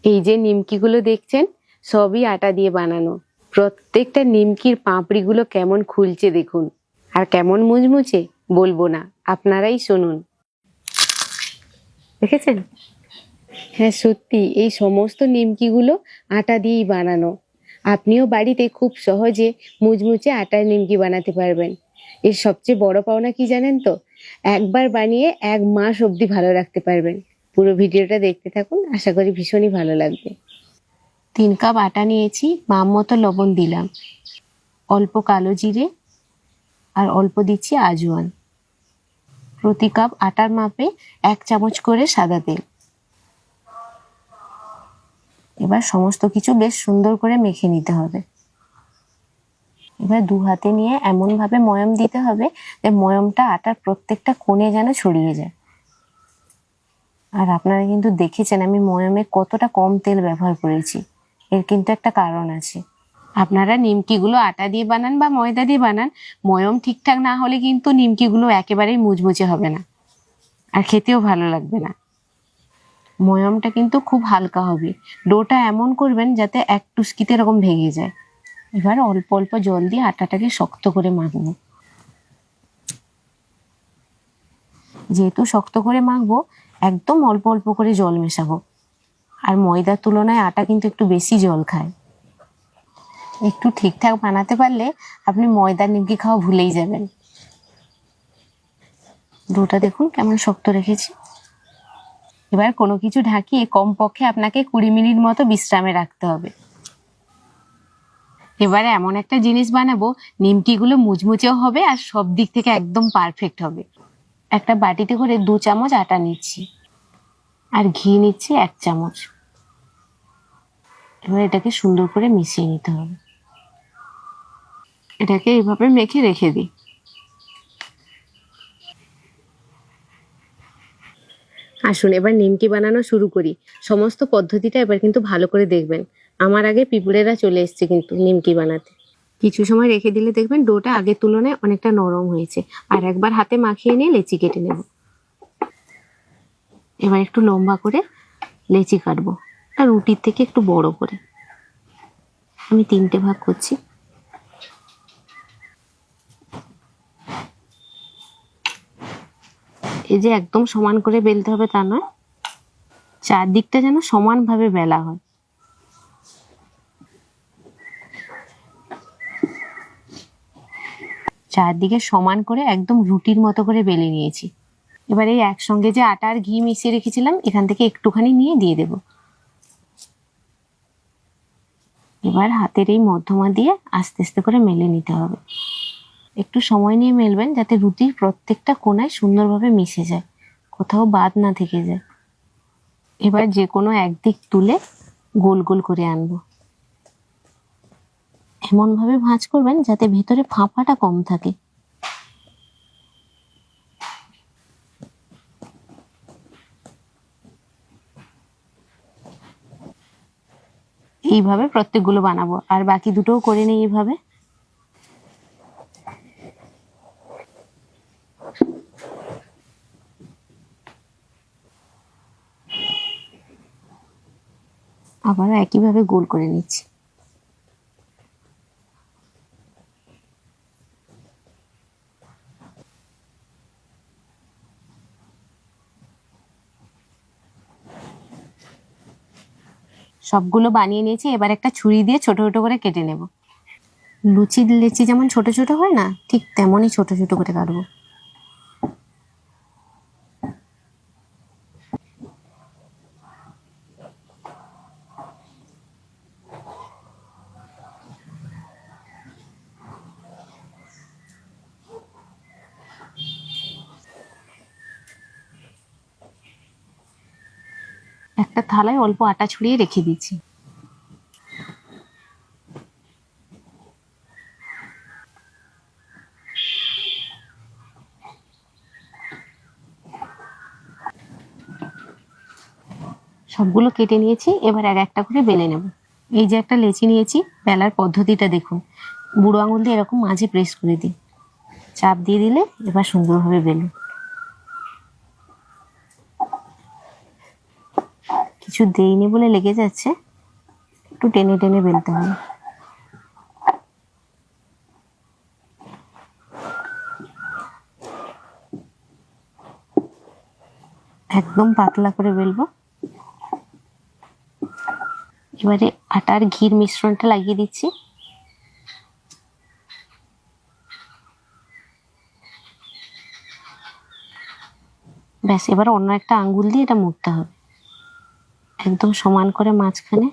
এই যে নিমকিগুলো দেখছেন সবই আটা দিয়ে বানানো। প্রত্যেকটা নিমকির পাপড়িগুলো কেমন খুলছে দেখুন, আর কেমন মুচমুচে বলবো না, আপনারাই শুনুন। দেখেছেন? হ্যাঁ সত্যি, এই সমস্ত নিমকিগুলো আটা দিয়েই বানানো। আপনিও বাড়িতে খুব সহজে মুচমুচে আটার নিমকি বানাতে পারবেন। এর সবচেয়ে বড় পাওনা কি জানেন তো? একবার বানিয়ে 1 মাস অবধি ভালো রাখতে পারবেন। পুরো ভিডিওটা দেখতে থাকুন, আশা করি ভীষণই ভালো লাগবে। 3 কাপ আটা নিয়েছি, মাপ মতো লবণ দিলাম, অল্প কালো জিরে আর অল্প দিচ্ছি আজওয়ান। প্রতি কাপ আটার মাপে 1 চামচ করে সাদা তেল। এবার সমস্ত কিছু বেশ সুন্দর করে মেখে নিতে হবে। এবার 2 হাতে নিয়ে এমন ভাবে ময়াম দিতে হবে যে ময়ামটা আটার প্রত্যেকটা কোণে যেন ছড়িয়ে যায়। আর আপনারা কিন্তু দেখেছেন আমি ময়ামে কতটা কম তেল ব্যবহার করেছি, এর কিন্তু একটা কারণ আছে। আপনারা নিমকিগুলো আটা দিয়ে বানান বা ময়দা দিয়ে বানান, ময়াম ঠিকঠাক না হলে কিন্তু নিমকিগুলো একেবারেই মুচমুচে হবে না, আর খেতেও ভালো লাগবে না। ময়ামটা কিন্তু খুব হালকা হবে, ডোটা এমন করবেন যাতে এক টুসকিতে এরকম ভেঙে যায়। এবার অল্প অল্প জল দিয়ে আটাটাকে শক্ত করে মাখবো। যেহেতু শক্ত করে মাখবো, একদম অল্প অল্প করে জল মেশাবো। আর ময়দার তুলনায় আটা কিন্তু একটু বেশি জল খায়। একটু ঠিকঠাক বানাতে পারলে আপনি ময়দার নিমকি খাওয়া ভুলেই যাবেন। ডোটা দেখুন কেমন শক্ত রেখেছি। এবার কোনো কিছু ঢাকিয়ে কমপক্ষে আপনাকে 20 মিনিট মতো বিশ্রামে রাখতে হবে। এবারে এমন একটা জিনিস বানাবো, নিমকিগুলো মুচমুচেও হবে আর সব দিক থেকে একদম পারফেক্ট হবে। একটা বাটিতে করে 2 চামচ আটা নিচ্ছি আর ঘি নিচ্ছি 1 চামচ। এবার এটাকে সুন্দর করে মিশিয়ে নিতে হবে। এটাকে এইভাবে মেখে রেখে দিই। আসুন এবার নিমকি বানানো শুরু করি। সমস্ত পদ্ধতিটা এবার কিন্তু ভালো করে দেখবেন। আমার আগে পিঁপড়েরা চলে এসছে কিন্তু নিমকি বানাতে। কিছু সময় রেখে দিলে দেখবেন ডোটা আগের তুলনায় অনেকটা নরম হয়েছে। আর একবার হাতে মাখিয়ে নিয়ে লেচি কেটে নেব। এবার একটু লম্বা করে লেচি কাটবো, আর রুটির থেকে একটু বড় করে। আমি 3টে ভাগ করছি। এই যে একদম সমান করে বেলতে হবে তা নয়, চারদিকটা যেন সমানভাবে বেলা হয়। চারদিকে সমান করে একদম রুটির মতো করে বেলে নিয়েছি। এবার এই একসঙ্গে যে আটা আর ঘি মিশিয়ে রেখেছিলাম এখান থেকে একটুখানি নিয়ে দিয়ে দেব। এবার হাতের এই মধ্যমা দিয়ে আস্তে আস্তে করে মেলে নিতে হবে। একটু সময় নিয়ে মেলবেন যাতে রুটির প্রত্যেকটা কোণায় সুন্দরভাবে মিশে যায়, কোথাও বাদ না থেকে যায়। এবার যে কোনো একদিক তুলে গোল গোল করে আনবো। এমন ভাবে ভাঁজ করবেন যাতে ভেতরে ফাঁপাটা কম থাকে। এইভাবে প্রত্যেকগুলো বানাবো, আর বাকি দুটোও করে নিই এইভাবে। আবারও একইভাবে গোল করে নিচ্ছি। সবগুলো বানিয়ে নিয়েছি, এবার একটা ছুরি দিয়ে ছোট ছোট করে কেটে নেব। লুচির লেচি যেমন ছোট ছোট হয় না, ঠিক তেমনই ছোট ছোট করে কাটবো। একটা থালায় অল্প আটা ছড়িয়ে রেখে দিচ্ছি। সবগুলো কেটে নিয়েছি, এবার এক একটা করে বেলে নেব। এই যে একটা লেচি নিয়েছি, বেলার পদ্ধতিটা দেখুন। বুড়ো আঙুল দিয়ে এরকম মাঝে প্রেস করে দিই, চাপ দিয়ে দিলে এবার সুন্দরভাবে বেলুন। কিছু দেইনি বলে লেগে যাচ্ছে, একটু টেনে টেনে বেলতে হবে। একদম পাতলা করে বেলবো। এবারে আটার ঘির মিশ্রণটা লাগিয়ে দিচ্ছি। ব্যাস, এবার অন্য একটা আঙ্গুল দিয়ে এটা মুড়তে হবে একদম সমান করে মাঝখানে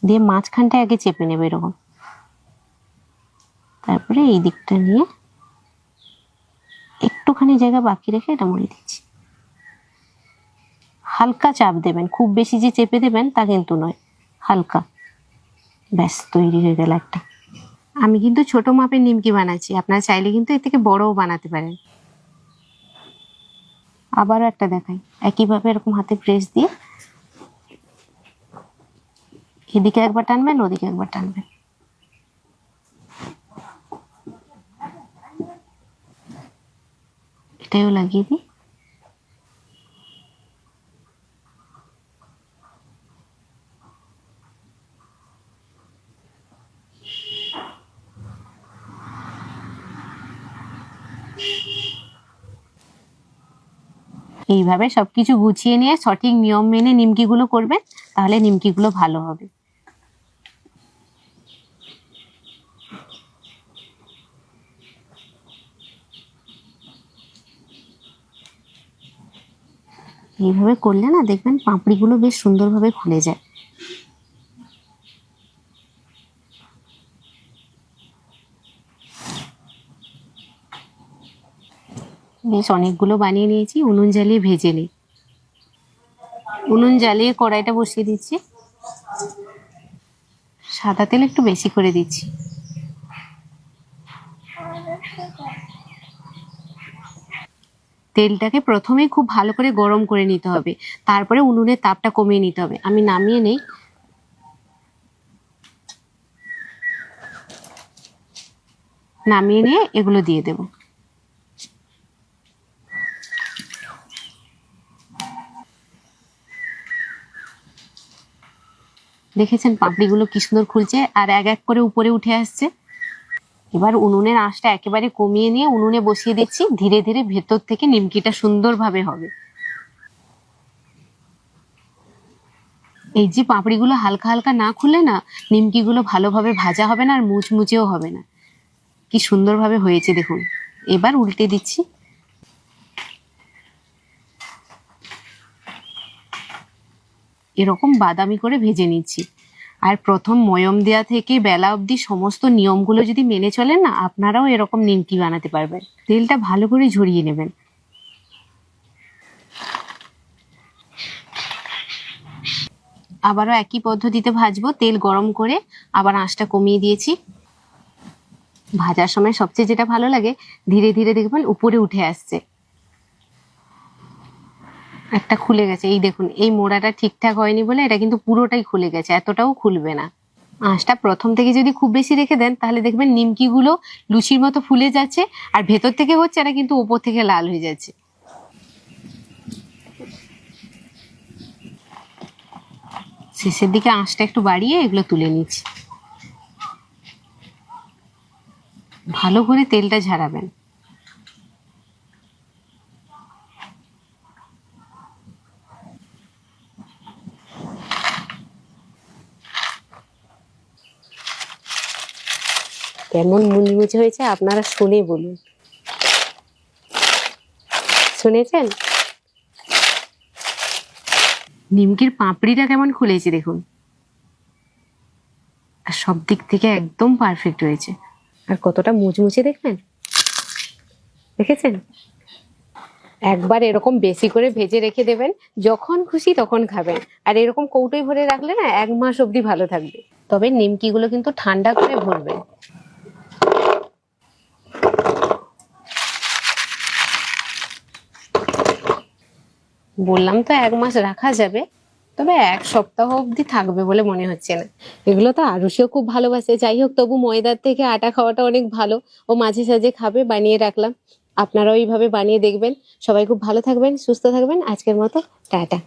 দিয়ে। মাঝখানটা আগে চেপে নেবে এরকম, তারপরে এই দিকটা নিয়ে একটুখানি জায়গা বাকি রেখে এটা মুড়ে দিচ্ছি। হালকা চাপ দেবেন, খুব বেশি যে চেপে দেবেন তা কিন্তু নয়, হালকা। ব্যাস, তৈরি হয়ে গেল একটা। আমি কিন্তু ছোট মাপের নিমকি বানাচ্ছি, আপনারা চাইলে কিন্তু এর থেকে বড়ও বানাতে পারেন। আবারও একটা দেখাই, একইভাবে এরকম হাতে প্রেস দিয়ে এদিকে একবার টানবেন, ওদিকে একবার টানবেন। এটাও লাগিয়ে দিই। এইভাবে সবকিছু গুছিয়ে নিয়ে সঠিক নিয়ম মেনে নিমকিগুলো করবেন, তাহলে নিমকিগুলো ভালো হবে। এইভাবে করলে না দেখবেন পাপড়িগুলো বেশ সুন্দরভাবে খুলে যায়। বেশ অনেকগুলো বানিয়ে নিয়েছি, উনুন জ্বালিয়ে ভেজে নিই। উনুন জ্বালিয়ে কড়াইটা বসিয়ে দিচ্ছি। সাদা তেল একটু বেশি করে দিচ্ছি। তেলটাকে প্রথমেই খুব ভালো করে গরম করে নিতে হবে, তারপরে উনুনের তাপটা কমিয়ে নিতে হবে। আমি নামিয়ে নেই। নামিয়ে নিয়ে এগুলো দিয়ে দেব। দেখেছেন পাপড়িগুলো কি সুন্দর খুলছে আর এক এক করে উপরে উঠে আসছে। এবার উনুনের আঁচটা একেবারে কমিয়ে নিয়ে উনুনে বসিয়ে দিচ্ছি। ধীরে ধীরে ভেতর থেকে নিমকিটা সুন্দরভাবে হবে। এই যে পাপড়িগুলো হালকা হালকা না খুললে না নিমকিগুলো ভালোভাবে ভাজা হবে না আর মুচমুচেও হবে না। কি সুন্দরভাবে হয়েছে দেখুন। এবার উল্টে দিচ্ছি। এরকম বাদামি করে ভেজে নিচ্ছি। আর প্রথম ময়ম দেওয়া থেকে বেলা অবধি সমস্ত নিয়মগুলো যদি মেনে চলেন না, আপনারাও এরকম নিমকি বানাতে পারবেন। তেলটা ভালো করে ঝরিয়ে নেবেন। আবারও একই পদ্ধতিতে ভাজবো। তেল গরম করে আবার আঁচটা কমিয়ে দিয়েছি। ভাজার সময় সবচেয়ে যেটা ভালো লাগে, ধীরে ধীরে দেখবেন উপরে উঠে আসছে। একটা খুলে গেছে, এই দেখুন। এই মোড়াটা ঠিকঠাক হয়নি বলে এটা কিন্তু পুরোটাই খুলে গেছে, এতটাও খুলবে না। আঁচটা প্রথম থেকে যদি খুব বেশি রেখে দেন তাহলে দেখবেন নিমকিগুলো লুচির মতো ফুলে যাচ্ছে আর ভেতর থেকে হচ্ছে না, কিন্তু উপর থেকে লাল হয়ে যাচ্ছে। শেষের দিকে আঁচটা একটু বাড়িয়ে এগুলো তুলে নিচ্ছি। ভালো করে তেলটা ঝাড়াবেন। কেমন মুচমুচে হয়েছে আপনারা শুনে বলুন। শুনেছেন? নিমকির পাপড়িটা কেমন খুলেছে দেখুন। আর সব দিক থেকে একদম পারফেক্ট হয়েছে। আর কতটা মুচমুচে দেখবেন, দেখেছেন? একবার এরকম বেশি করে ভেজে রেখে দেবেন, যখন খুশি তখন খাবেন। আর এরকম কৌটোয় ভরে রাখলে না 1 মাস অবধি ভালো থাকবে। তবে নিমকিগুলো কিন্তু ঠান্ডা করে ভরবেন। বললাম তো 1 মাস রাখা যাবে, তবে 1 সপ্তাহ অবধি থাকবে বলে মনে হচ্ছে না। এগুলো তো আরুষিও খুব ভালোবাসে। যাই হোক, তবু ময়দার থেকে আটা খাওয়াটা অনেক ভালো। ও মাঝে সাঝে খাবে, বানিয়ে রাখলাম। আপনারাও এইভাবে বানিয়ে দেখবেন। সবাই খুব ভালো থাকবেন, সুস্থ থাকবেন। আজকের মতো টাটা।